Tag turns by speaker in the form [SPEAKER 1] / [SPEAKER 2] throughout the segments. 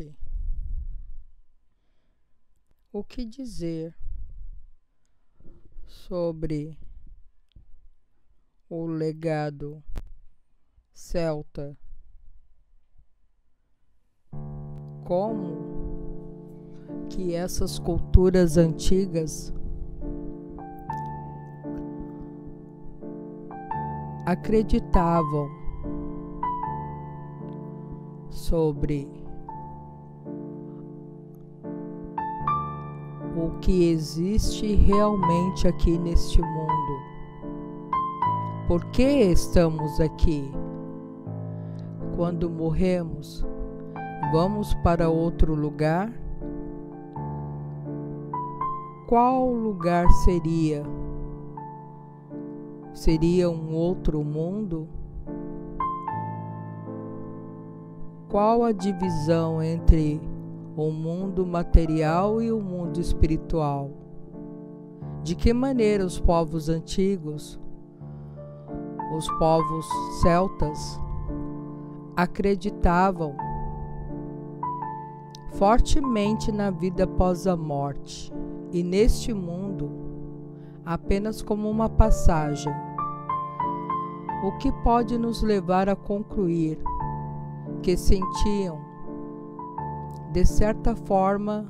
[SPEAKER 1] morte. O que dizer sobre o legado celta? Como que essas culturas antigas acreditavam sobre o que existe realmente aqui neste mundo. Por que estamos aqui? Quando morremos, vamos para outro lugar? Qual lugar seria? Seria um outro mundo? Qual a divisão entre o mundo material e o mundo espiritual? De que maneira os povos antigos, os povos celtas, acreditavam fortemente na vida após a morte e neste mundo apenas como uma passagem, o que pode nos levar a concluir que sentiam, de certa forma,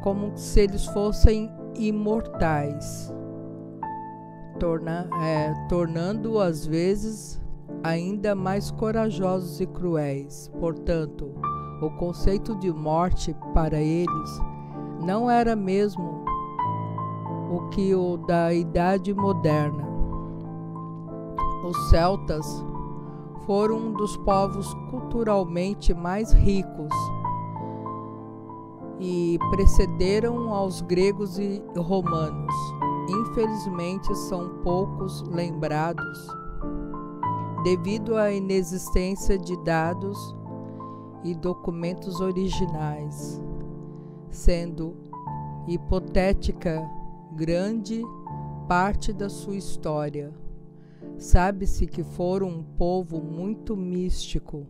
[SPEAKER 1] como se eles fossem imortais, tornando às vezes ainda mais corajosos e cruéis. Portanto, o conceito de morte para eles não era mesmo o que o da Idade Moderna. Os celtas foram um dos povos culturalmente mais ricos e precederam aos gregos e romanos. Infelizmente, são poucos lembrados devido à inexistência de dados e documentos originais, sendo hipotética grande parte da sua história. Sabe-se que foram um povo muito místico,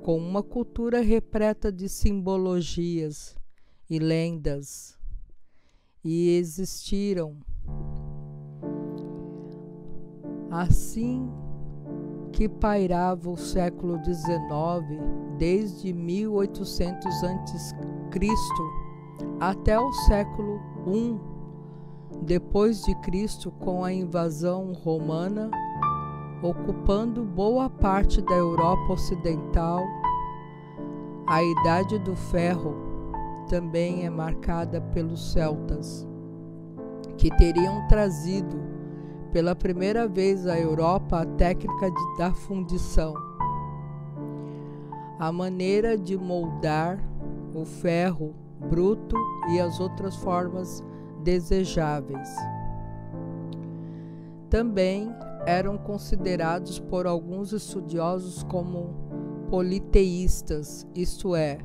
[SPEAKER 1] com uma cultura repleta de simbologias e lendas, e existiram. Assim que pairava o século XIX, desde 1800 a.C. até o século I depois de Cristo, com a invasão romana ocupando boa parte da Europa Ocidental. A Idade do Ferro também é marcada pelos celtas, que teriam trazido pela primeira vez à Europa a técnica da fundição, a maneira de moldar o ferro bruto e as outras formas desejáveis. Também eram considerados por alguns estudiosos como politeístas, isto é,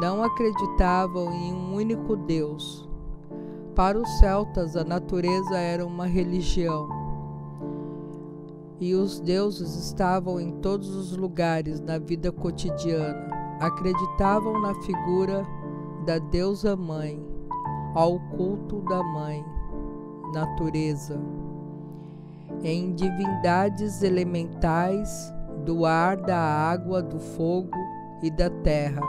[SPEAKER 1] não acreditavam em um único Deus. Para os celtas, a natureza era uma religião e os deuses estavam em todos os lugares na vida cotidiana. Acreditavam na figura da deusa mãe, ao culto da mãe natureza, em divindades elementais do ar, da água, do fogo e da terra,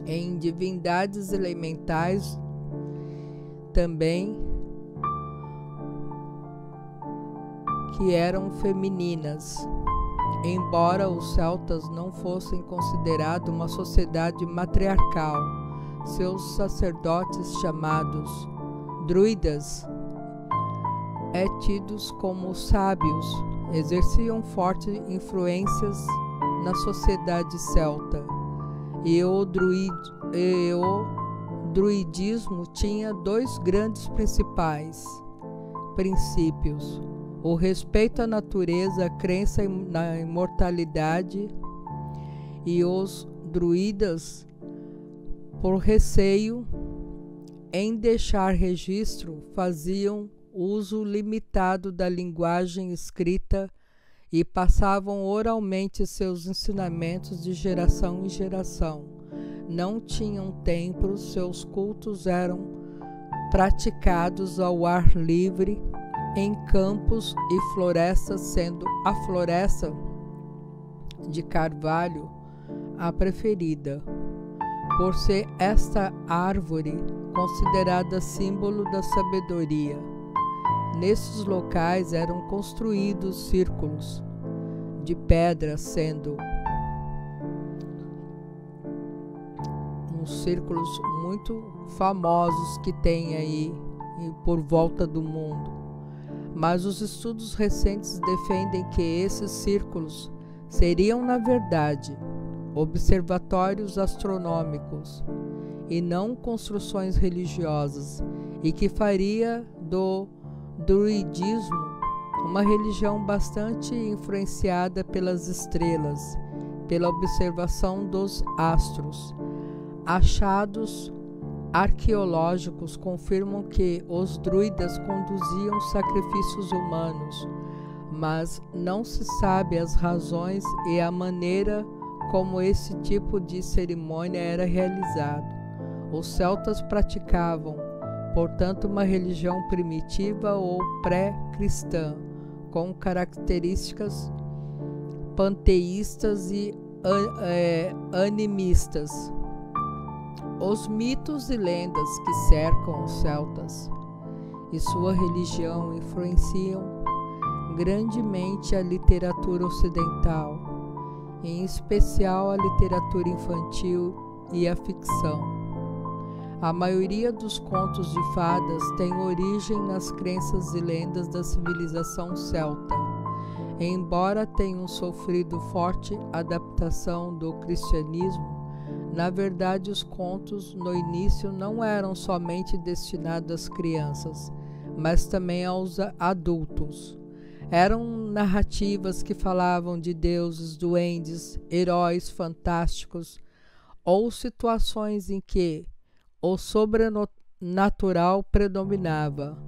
[SPEAKER 1] em divindades elementais também que eram femininas. Embora os celtas não fossem considerados uma sociedade matriarcal, seus sacerdotes, chamados druidas, tidos como sábios, exerciam fortes influências na sociedade celta, e o druidismo tinha dois grandes principais princípios: o respeito à natureza, a crença na imortalidade, e os druidas, por receio em deixar registro, faziam uso limitado da linguagem escrita e passavam oralmente seus ensinamentos de geração em geração. Não tinham templos, seus cultos eram praticados ao ar livre, em campos e florestas, sendo a floresta de carvalho a preferida, por ser esta árvore considerada símbolo da sabedoria. Nesses locais eram construídos círculos de pedra, sendo uns círculos muito famosos que tem aí por volta do mundo. Mas os estudos recentes defendem que esses círculos seriam, na verdade, observatórios astronômicos e não construções religiosas, e que faria do druidismo uma religião bastante influenciada pelas estrelas, pela observação dos astros. Achados arqueológicos confirmam que os druidas conduziam sacrifícios humanos, mas não se sabe as razões e a maneira como esse tipo de cerimônia era realizado. Os celtas praticavam, portanto, uma religião primitiva ou pré-cristã, com características panteístas e animistas. Os mitos e lendas que cercam os celtas e sua religião influenciam grandemente a literatura ocidental, em especial a literatura infantil e a ficção. A maioria dos contos de fadas tem origem nas crenças e lendas da civilização celta, embora tenham sofrido forte adaptação do cristianismo. Na verdade, os contos no início não eram somente destinados às crianças, mas também aos adultos. Eram narrativas que falavam de deuses, duendes, heróis fantásticos ou situações em que o sobrenatural predominava.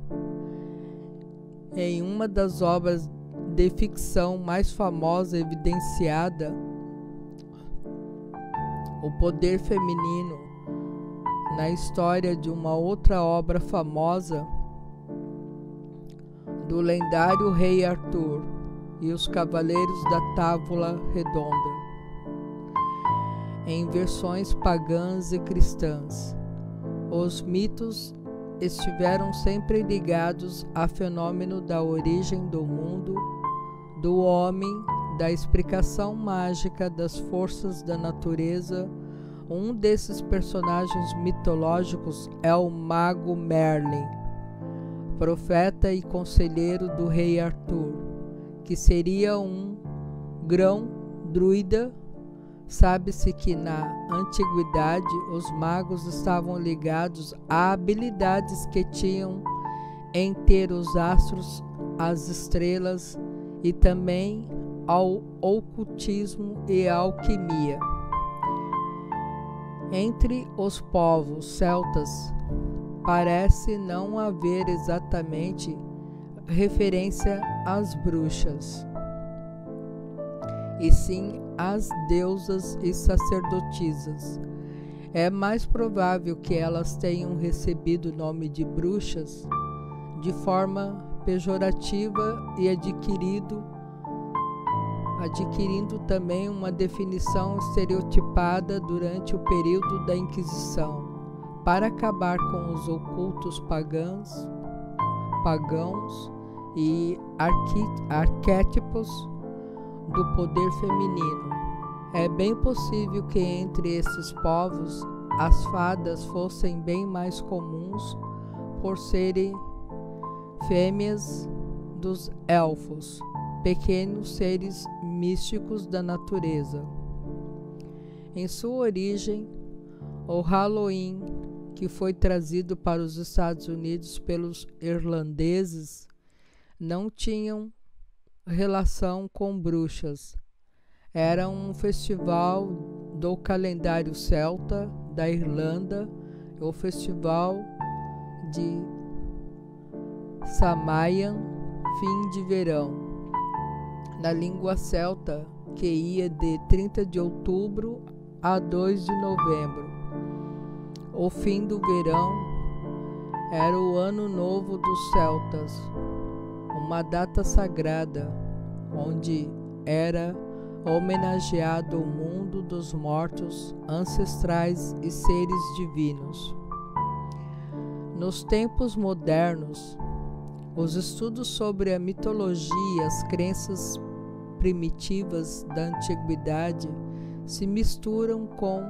[SPEAKER 1] Em uma das obras de ficção mais famosa evidenciada o poder feminino na história de uma outra obra famosa do lendário rei Arthur e os Cavaleiros da Távola Redonda, em versões pagãs e cristãs. Os mitos estiveram sempre ligados a fenômeno da origem do mundo, do homem, da explicação mágica das forças da natureza. Um desses personagens mitológicos é o mago Merlin, profeta e conselheiro do rei Arthur, que seria um grão druida. Sabe-se que na antiguidade os magos estavam ligados a habilidades que tinham em ter os astros, as estrelas e também ao ocultismo e à alquimia. Entre os povos celtas, parece não haver exatamente referência às bruxas, e sim às deusas e sacerdotisas. É mais provável que elas tenham recebido o nome de bruxas de forma pejorativa e adquirindo também uma definição estereotipada durante o período da Inquisição, para acabar com os ocultos pagãos e arquétipos do poder feminino. É bem possível que entre esses povos as fadas fossem bem mais comuns por serem fêmeas dos elfos, pequenos seres místicos da natureza. Em sua origem, o Halloween, que foi trazido para os Estados Unidos pelos irlandeses, não tinham relação com bruxas. Era um festival do calendário celta da Irlanda, o festival de Samhain, fim de verão. na língua celta, que ia de 30 de outubro a 2 de novembro. O fim do verão era o ano novo dos celtas, uma data sagrada onde era homenageado o mundo dos mortos, ancestrais e seres divinos. Nos tempos modernos, os estudos sobre a mitologia e as crenças primitivas da antiguidade se misturam com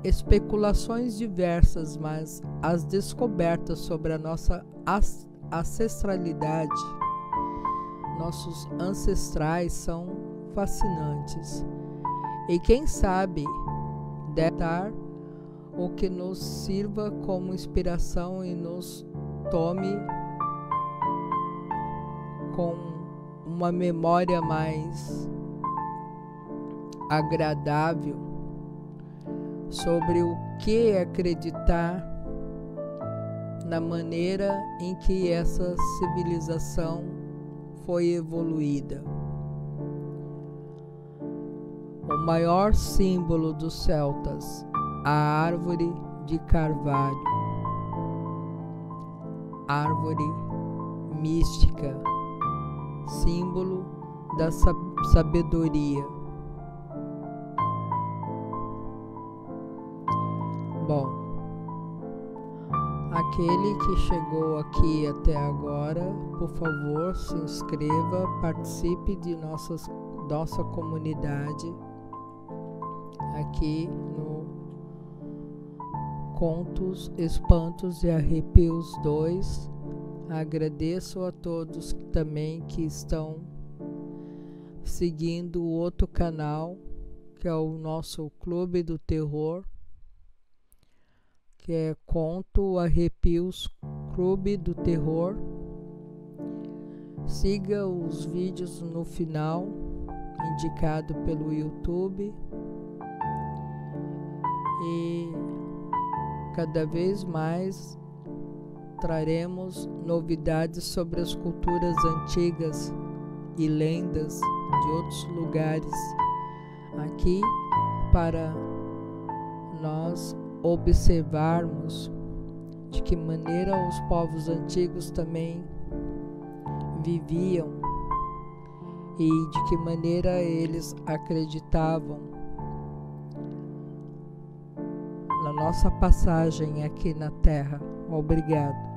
[SPEAKER 1] especulações diversas, mas as descobertas sobre a nossa ancestralidade, nossos ancestrais, são fascinantes. E quem sabe deve dar o que nos sirva como inspiração e nos tome com uma memória mais agradável sobre o que acreditar na maneira em que essa civilização foi evoluída. O maior símbolo dos celtas, a árvore de carvalho, árvore mística, símbolo da sabedoria. Bom, aquele que chegou aqui até agora, por favor, se inscreva, participe de nossa comunidade aqui no Contos, Espantos e Arrepios 2. Agradeço a todos também que estão seguindo o outro canal, que é o nosso Clube do Terror, que é Conto Arrepios Clube do Terror. Siga os vídeos no final, indicado pelo YouTube, e cada vez mais traremos novidades sobre as culturas antigas e lendas de outros lugares aqui, para nós observarmos de que maneira os povos antigos também viviam e de que maneira eles acreditavam na nossa passagem aqui na Terra. Obrigado.